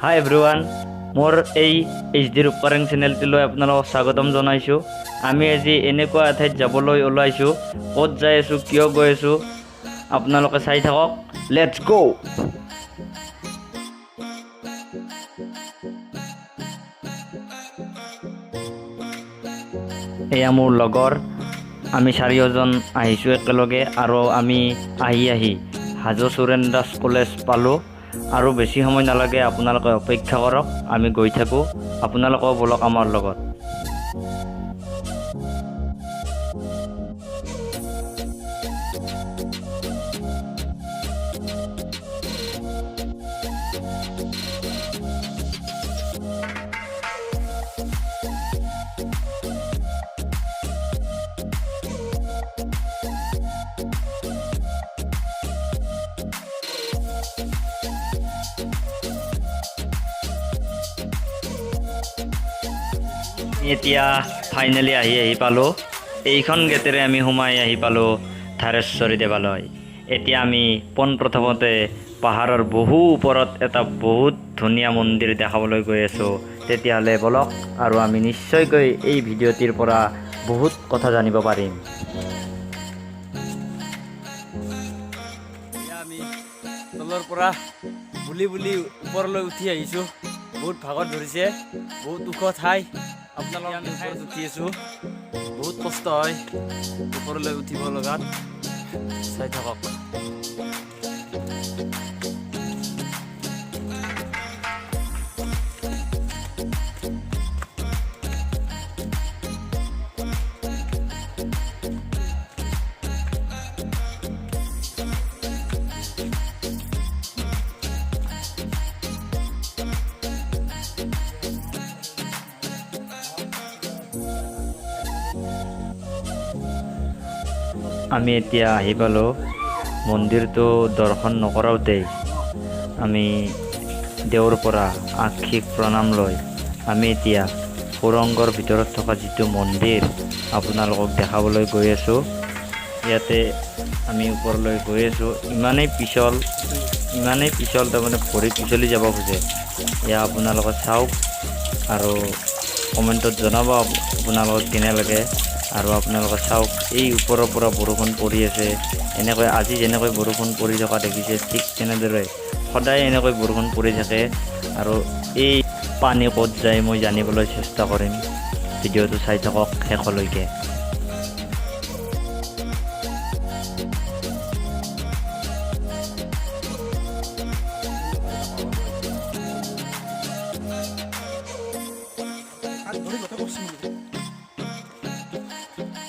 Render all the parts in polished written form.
হাই everyone, মোৰ এই HD ৰূপকাৰাং চেনেলটোলৈ আপোনালোকক স্বাগতম জনাইছোঁ। আমি আজি এনেকুৱা এঠাইত যাবলৈ ওলাইছোঁ। ক'ত যাই আছোঁ, কিয় গৈ আছোঁ, আপোনালোকে চাই থাকক। লেটছ গো। এয়া মোৰ লগৰ, আমি চাৰিওজন আহিছোঁ একেলগে আৰু আমি আহি হাজো চুৰেণ দাস কলেজ পালোঁ। আৰু বেছি সময় নালাগে, আপোনালোকে অপেক্ষা কৰক, আমি গৈ থাকোঁ। আপোনালোকেও বলক আমাৰ লগত। এতিয়া ফাইনেলি আহি পালোঁ। এইখন গেটেৰে আমি সোমাই আহি পালোঁ ধাৰেশ্বৰী দেৱালয়। এতিয়া আমি পোনপ্ৰথমতে পাহাৰৰ বহু ওপৰত এটা বহুত ধুনীয়া মন্দিৰ দেখাবলৈ গৈ আছোঁ। তেতিয়াহ'লে বলক, আৰু আমি নিশ্চয়কৈ এই ভিডিঅ'টিৰ পৰা বহুত কথা জানিব পাৰিম। আমি তলৰ পৰা বুলি ওপৰলৈ উঠি আহিছোঁ। বহুত ভাগৰ ধৰিছে, বহুত ওখ ঠাই। আপোনালোকে আমি ওপৰত উঠি আছোঁ, বহুত কষ্ট হয় ওপৰলৈ উঠিব লগাত। চাই থাকক। আমি এতিয়া আহি পালোঁ। মন্দিৰটো দৰ্শন নকৰাওঁতেই আমি দেওৰ পৰা আক্ষিক প্ৰণাম লৈ আমি এতিয়া সুৰংগৰ ভিতৰত থকা যিটো মন্দিৰ আপোনালোকক দেখাবলৈ গৈ আছোঁ। ইয়াতে আমি ওপৰলৈ গৈ আছোঁ। ইমানেই পিছল তাৰমানে ভৰি পিছলি যাব খোজে। এয়া আপোনালোকে চাওক আৰু কমেণ্টত জনাব আপোনালোকক কেনে লাগে। আৰু আপোনালোকে চাওক, এই ওপৰৰ পৰা বৰষুণ পৰি আছে। এনেকৈ আজি যেনেকৈ বৰষুণ পৰি থকা দেখিছে, ঠিক তেনেদৰে সদায় এনেকৈ বৰষুণ পৰি থাকে। আৰু এই পানী ক'ত যায় মই জানিবলৈ চেষ্টা কৰিম। ভিডিঅ'টো চাই থাকক শেষলৈকে।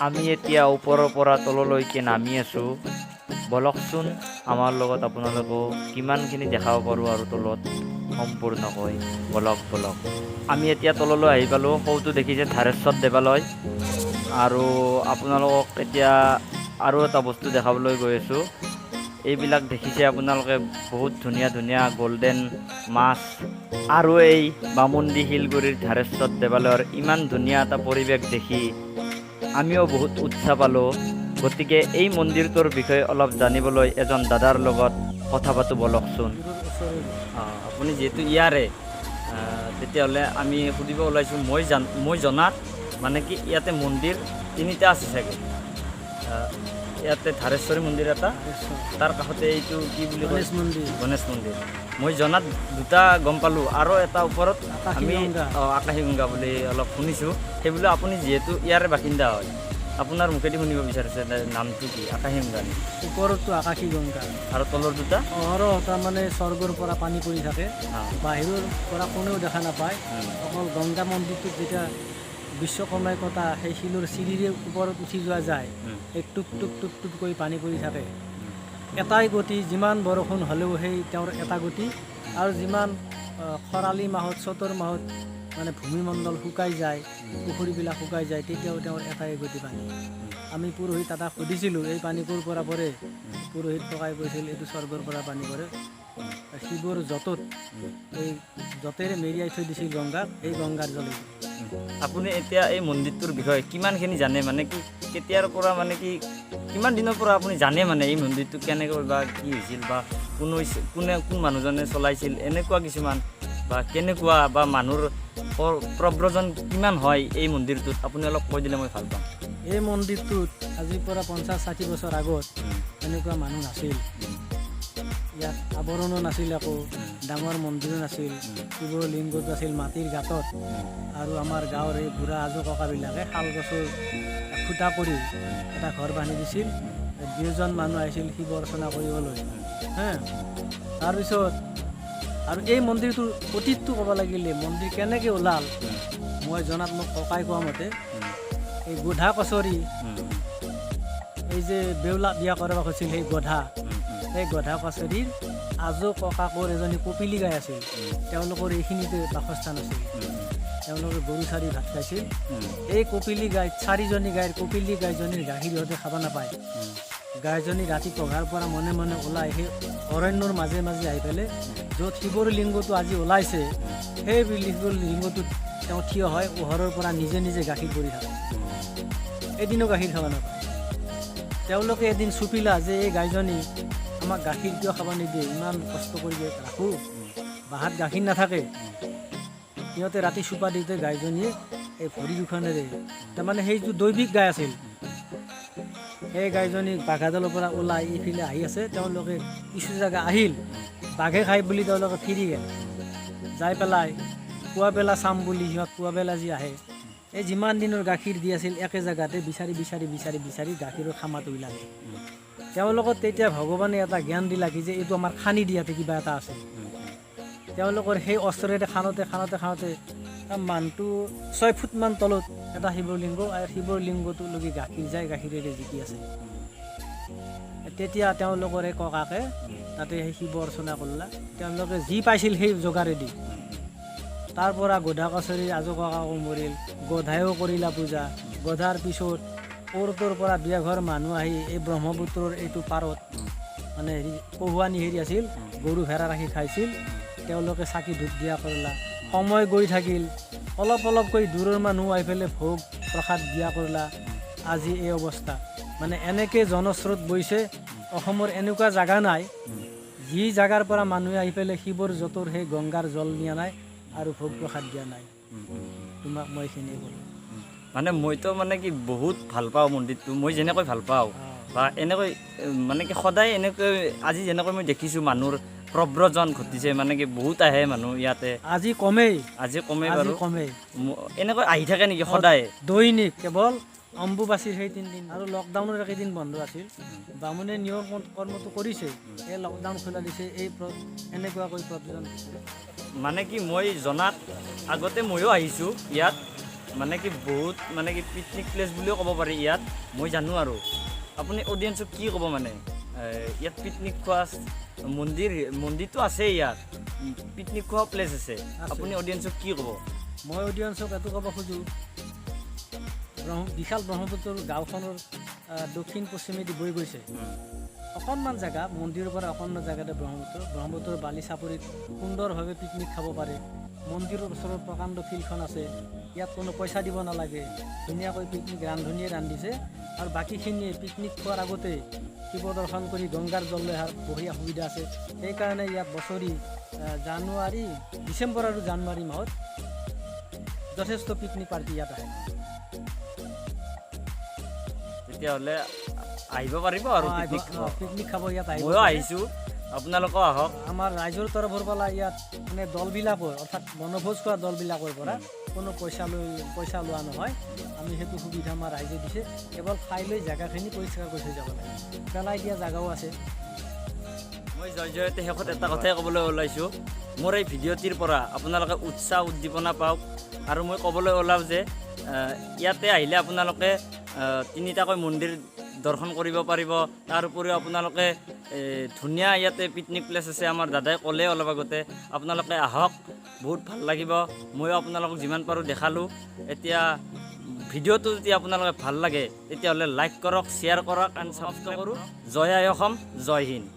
আমি এতিয়া ওপৰৰ পৰা তললৈকে নামি আছোঁ। বলকচোন আমাৰ লগত, আপোনালোকেও কিমানখিনি দেখাব পাৰোঁ আৰু তলত সম্পূৰ্ণকৈ। বলক। আমি এতিয়া তললৈ আহি পালোঁ। সৌটো দেখিছে ধাৰেশ্বৰ দেৱালয়। আৰু আপোনালোকক এতিয়া আৰু এটা বস্তু দেখাবলৈ গৈ আছোঁ। এইবিলাক দেখিছে আপোনালোকে, বহুত ধুনীয়া গল্ডেন মাছ। আৰু এই বামুণ্ডি শিলগুৰিৰ ধাৰেশ্বৰ দেৱালয়ৰ ইমান ধুনীয়া এটা পৰিৱেশ দেখি আমিও বহুত উৎসাহ পালোঁ। গতিকে এই মন্দিৰটোৰ বিষয়ে অলপ জানিবলৈ এজন দাদাৰ লগত কথা পাতোঁ, বলকচোন। আপুনি যিহেতু ইয়াৰে, তেতিয়াহ'লে আমি সুধিব ওলাইছোঁ। মই জনাত মানে কি ইয়াতে মন্দিৰ তিনিটা আছে চাগে। ইয়াতে ধাৰেশ্বৰী মন্দিৰ এটা, তাৰ কাষতে এইটো কি বুলি কয়, গণেশ মন্দিৰ। মই জনাত দুটা গম পালোঁ, আৰু এটা ওপৰত আমি আকাশীগংগা বুলি অলপ শুনিছোঁ। সেইবুলি আপুনি যিহেতু ইয়াৰে বাসিন্দা হয়, আপোনাৰ মুখেদি শুনিব বিচাৰিছে নামটো কি? আকাশীগংগা নেকি? ওপৰতো আকাশীগংগা আৰু তলৰ দুটা তাৰমানে স্বৰ্গৰ পৰা পানী পৰি থাকে। বাহিৰৰ পৰা কোনেও দেখা নাপায়। অকল গংগা মন্দিৰটোত যেতিয়া বিশ্বকৰ্মাই কটা সেই শিলৰ চিৰিৰে ওপৰত উঠি যোৱা যায়, এই টুক কৰি পানী পৰি থাকে। এটাই গতি, যিমান বৰষুণ হ'লেও সেই তেওঁৰ এটা গতি। আৰু যিমান খৰালি মাহত, চ'তৰ মাহত মানে ভূমিমণ্ডল শুকাই যায়, পুখুৰীবিলাক শুকাই যায়, তেতিয়াও তেওঁৰ এটাই গতি পানী। আমি পুৰোহিত দাদাক সুধিছিলোঁ এই পানী ক'ৰ পৰা পৰে। পুৰোহিত ককাই কৈছিল এইটো স্বৰ্গৰ পৰা পানী পৰে। শিৱৰ জটত, এই জটেৰে মেৰিয়াই থৈ দিছিল গংগাক, এই গংগাৰ জল। আপুনি এতিয়া এই মন্দিৰটোৰ বিষয়ে কিমানখিনি জানে? মানে কি কেতিয়াৰ পৰা মানে কি কিমান দিনৰ পৰা আপুনি জানে মানে এই মন্দিৰটো কেনেকৈ বা কি হৈছিল বা কোন মানুহজনে চলাইছিল এনেকুৱা কিছুমান বা কেনেকুৱা বা মানুহৰ প্ৰব্ৰজন কিমান হয় এই মন্দিৰটোত আপুনি অলপ কৈ দিলে মই ভাল পাম। এই মন্দিৰটোত আজিৰ পৰা 50-60 বছৰ আগত এনেকুৱা মানুহ নাছিল। ইয়াত আৱৰণো নাছিল, আকৌ ডাঙৰ মন্দিৰো নাছিল, শিৱৰ লিংগটো আছিল মাটিৰ গাঁতত। আৰু আমাৰ গাঁৱৰ এই বুঢ়া আজো ককাবিলাকে শাল গছৰ খুটা কৰি এটা ঘৰ বান্ধি দিছিল। 2জন মানুহ আহিছিল শিৱ অৰ্চনা কৰিবলৈ। তাৰপিছত আৰু এই মন্দিৰটোৰ অতীতটো ক'ব লাগিলে মন্দিৰ কেনেকৈ ওলাল, মই জনাত মোক ককাই কোৱা মতে এই গোধা কছৰী, এই যে বেউলা বিয়া কৰিব কৈছিল সেই গধা কছৰীৰ আজো ককাকৰ এজনী কপিলি গাই আছিল। তেওঁলোকৰ এইখিনিতে বাসস্থান আছিল। তেওঁলোকে গৰু চাৰি ভাত খাইছিল। এই কপিলি গাই 4জনী গাইৰ কপিলি গাইজনীৰ গাখীৰ সিহঁতে খাব নাপায়। গাইজনী ৰাতি পঘাৰ পৰা মনে মনে ওলাই সেই অৰণ্যৰ মাজে মাজে আহি পেলাই য'ত শিৱৰ লিংগটো আজি ওলাইছে সেই শিৱৰ লিংগটোত তেওঁ থিয় হয়, ওহৰৰ পৰা নিজে নিজে গাখীৰ পৰি থাকে। এদিনো গাখীৰ খাব নাপায়। তেওঁলোকে এদিন চুপিলা যে এই গাইজনী আমাক গাখীৰ কিয় খাব নিদিয়ে, ইমান কষ্ট কৰি ৰাখোঁ, বাহাত গাখীৰ নাথাকে। সিহঁতে ৰাতি চুপা দিওঁতে গাইজনীয়ে এই ভৰি দুখনেৰে, তাৰমানে সেইটো দৈৱিক গাই আছিল, সেই গাইজনী বাঘাডালৰ পৰা ওলাই এইফালে আহি আছে। তেওঁলোকে কিছু জেগা আহিল, বাঘে খাই বুলি তেওঁলোকে ফিৰি গ'ল। যাই পেলাই পুৱাবেলা চাম বুলি সিহঁত পুৱাবেলা যি আহে, এই যিমান দিনৰ গাখীৰ দি আছিল একে জেগাতে বিচাৰি গাখীৰৰ খামাত ওলালে। তেওঁলোকক তেতিয়া ভগৱানে এটা জ্ঞান দিলা কি যে এইটো আমাৰ খানি দিয়াতে কিবা এটা আছে। তেওঁলোকৰ সেই অস্ত্ৰৰে খানতে মানুহটো 6 ফুটমান তলত এটা শিৱলিংগ, আৰু শিৱৰ লিংগটোলৈকে গাখীৰ যায়, গাখীৰেৰে জিকি আছে। তেতিয়া তেওঁলোকৰ এই ককাকে তাতে সেই শিৱ অৰ্চনা কৰিলা। তেওঁলোকে যি পাইছিল সেই যোগাৰেদি, তাৰ পৰা গধা কছৰী আজো ককাকো মৰিল, গধায়ো কৰিলা পূজা। গধাৰ পিছত পৰ্টৰ পৰা 2 ঘৰ মানুহ আহি এই ব্ৰহ্মপুত্ৰৰ এইটো পাৰত মানে কহুৱানী আছিল, গৰু ভেড়া ৰাখি খাইছিল। তেওঁলোকে চাকি ধূপ দিয়া কৰিলা। সময় গৈ থাকিল, অলপকৈ দূৰৰ মানুহ আহি পেলাই ভোগ প্ৰসাদ দিয়া কৰিলা। আজি এই অৱস্থা, মানে এনেকৈ জনস্ৰোত বৈছে। অসমৰ এনেকুৱা জেগা নাই যি জেগাৰ পৰা মানুহে আহি পেলাই শিৱৰ জোঁটৰ সেই গংগাৰ জল নিয়া নাই আৰু ভোগ প্ৰসাদ দিয়া নাই। তোমাক মই এইখিনিয়ে ক'লোঁ। মানে মইতো মানে কি বহুত ভাল পাওঁ মন্দিৰটো, মই যেনেকৈ ভাল পাওঁ বা এনেকৈ মানে কি সদায় এনেকৈ আজি যেনেকৈ মই দেখিছোঁ মানুহৰ প্ৰব্ৰজন ঘটিছে, মানে কি বহুত আহে মানুহ ইয়াতে। আজি কমেই বাৰু এনেকৈ আহি থাকে নেকি সদায়? দৈনিক, কেৱল অম্বুবাচীৰ সেই 3 দিন আৰু লকডাউনৰ একেদিন বন্ধ আছিল। বামুণে নিয়ম কৰ্মটো কৰিছে, এই লকডাউন খোলা দিছে, এই এনেকুৱাকৈ প্ৰব্ৰজন। মানে কি মই জনাত আগতে ময়ো আহিছোঁ ইয়াত, মানে কি বহুত মানে কি পিকনিক প্লেচ বুলিও ক'ব পাৰি ইয়াত, মই জানো। আৰু আপুনি অডিয়েঞ্চক কি ক'ব মানে ইয়াত পিকনিক খোৱা মন্দিৰটো আছে, ইয়াত পিকনিক খোৱা প্লেচ আছে, আপুনি অডিয়েঞ্চক কি ক'ব? মই অডিয়েঞ্চক এইটো ক'ব খোজোঁ, বিশাল ব্ৰহ্মপুত্ৰৰ গাঁওখনৰ দক্ষিণ পশ্চিমেদি বৈ গৈছে। অকণমান জেগা, মন্দিৰৰ পৰা অকণমান জেগাতে ব্ৰহ্মপুত্ৰৰ বালি চাপৰিত সুন্দৰভাৱে পিকনিক খাব পাৰে। মন্দিৰৰ ওচৰত প্ৰকাণ্ড ফিল্ডখন আছে, ইয়াত কোনো পইচা দিব নালাগে, ধুনীয়াকৈ পিকনিক ৰান্ধনিয়ে ৰান্ধিছে। আৰু বাকীখিনিয়ে পিকনিক খোৱাৰ আগতে শিৱ দৰ্শন কৰি গংগাৰ জল লৈ অহাৰ বঢ়িয়া সুবিধা আছে। সেইকাৰণে ইয়াত বছৰি ডিচেম্বৰ আৰু জানুৱাৰী মাহত যথেষ্ট পিকনিক পাৰ্টি ইয়াত আহে। তেতিয়াহ'লে আহিব পাৰিব আৰু পিকনিক খাব ইয়াত আহিব। ময়ো আহিছোঁ, আপোনালোকেও আহক। আমাৰ ৰাইজৰ তৰফৰ পৰা ইয়াত মানে দলবিলাকৰ, অৰ্থাৎ বনভোজ খোৱা দলবিলাকৰ পৰা কোনো পইচা লোৱা নহয়। আমি সেইটো সুবিধা আমাৰ ৰাইজে দিছে, কেৱল খাই লৈ জেগাখিনি পৰিষ্কাৰ কৰি থৈ যাব লাগে। পেলাই দিয়া জেগাও আছে। মই জয়তে শেষত এটা কথাই ক'বলৈ ওলাইছোঁ, মোৰ এই ভিডিঅ'টিৰ পৰা আপোনালোকে উৎসাহ উদ্দীপনা পাওক। আৰু মই ক'বলৈ ওলাওঁ যে ইয়াতে আহিলে আপোনালোকে 3টাকৈ মন্দিৰ দৰ্শন কৰিব পাৰিব। তাৰ উপৰিও আপোনালোকে ধুনীয়া ইয়াতে পিকনিক প্লেচ আছে, আমাৰ দাদাই ক'লে অলপ আগতে। আপোনালোকে আহক, বহুত ভাল লাগিব। ময়ো আপোনালোকক যিমান পাৰোঁ দেখালোঁ। এতিয়া ভিডিঅ'টো যদি আপোনালোকে ভাল লাগে তেতিয়াহ'লে লাইক কৰক, শ্বেয়াৰ কৰক, এণ্ড ছাবস্ক্ৰাইব কৰক। জয় আই অসম, জয় হিন্দ।